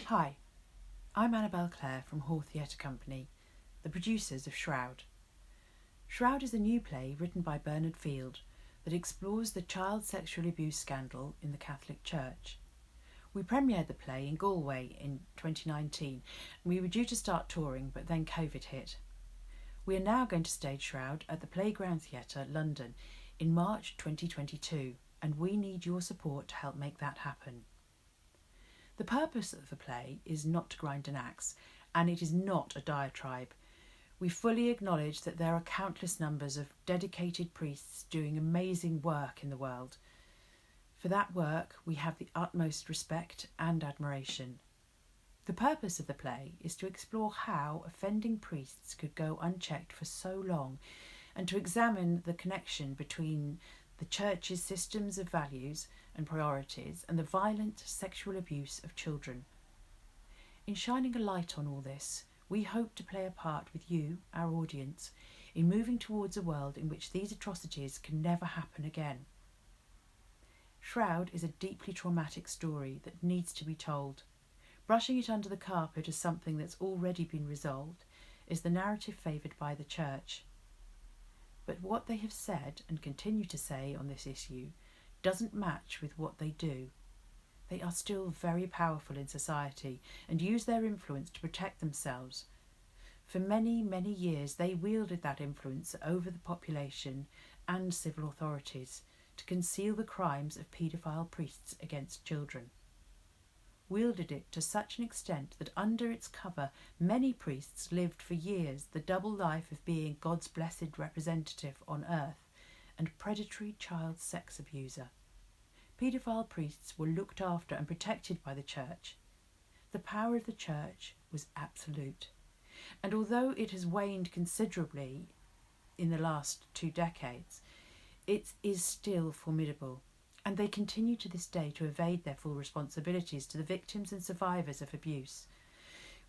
Hi, I'm Annabelle Clare from Hawtheatre Company, the producers of Shroud. Shroud is a new play written by Bernard Field that explores the child sexual abuse scandal in the Catholic Church. We premiered the play in Galway in 2019 and we were due to start touring, but then COVID hit. We are now going to stage Shroud at the Hawtheatre, London in March 2022, and we need your support to help make that happen. The purpose of the play is not to grind an axe, and it is not a diatribe. We fully acknowledge that there are countless numbers of dedicated priests doing amazing work in the world. For that work, we have the utmost respect and admiration. The purpose of the play is to explore how offending priests could go unchecked for so long, and to examine the connection between the Church's systems of values and priorities and the violent sexual abuse of children. In shining a light on all this, we hope to play a part with you, our audience, in moving towards a world in which these atrocities can never happen again. Shroud is a deeply traumatic story that needs to be told. Brushing it under the carpet as something that's already been resolved is the narrative favoured by the Church. But what they have said and continue to say on this issue doesn't match with what they do. They are still very powerful in society and use their influence to protect themselves. For many, many years they wielded that influence over the population and civil authorities to conceal the crimes of paedophile priests against children. Wielded it to such an extent that under its cover many priests lived for years the double life of being God's blessed representative on earth and predatory child sex abuser. Paedophile priests were looked after and protected by the Church. The power of the Church was absolute, and although it has waned considerably in the last 2 decades, it is still formidable. And they continue to this day to evade their full responsibilities to the victims and survivors of abuse,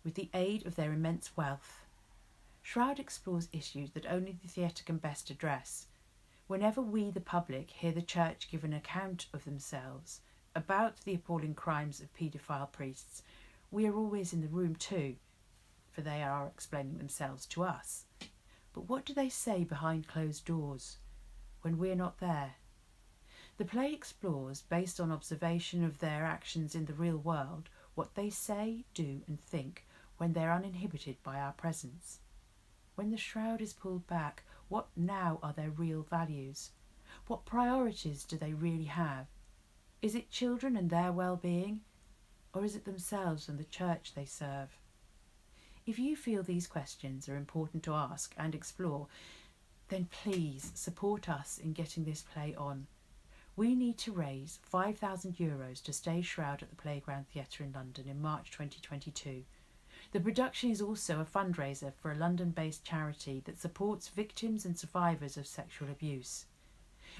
with the aid of their immense wealth. Shroud explores issues that only the theatre can best address. Whenever we, the public, hear the Church give an account of themselves about the appalling crimes of paedophile priests, we are always in the room too, for they are explaining themselves to us. But what do they say behind closed doors, when we're not there? The play explores, based on observation of their actions in the real world, what they say, do and think when they're uninhibited by our presence. When the shroud is pulled back, what now are their real values? What priorities do they really have? Is it children and their well-being? Or is it themselves and the Church they serve? If you feel these questions are important to ask and explore, then please support us in getting this play on. We need to raise €5,000 to stage Shroud at the Hawtheatre in London in March 2022. The production is also a fundraiser for a London-based charity that supports victims and survivors of sexual abuse.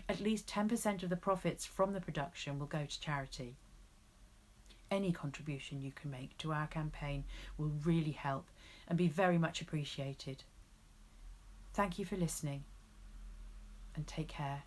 At least 10% of the profits from the production will go to charity. Any contribution you can make to our campaign will really help and be very much appreciated. Thank you for listening, and take care.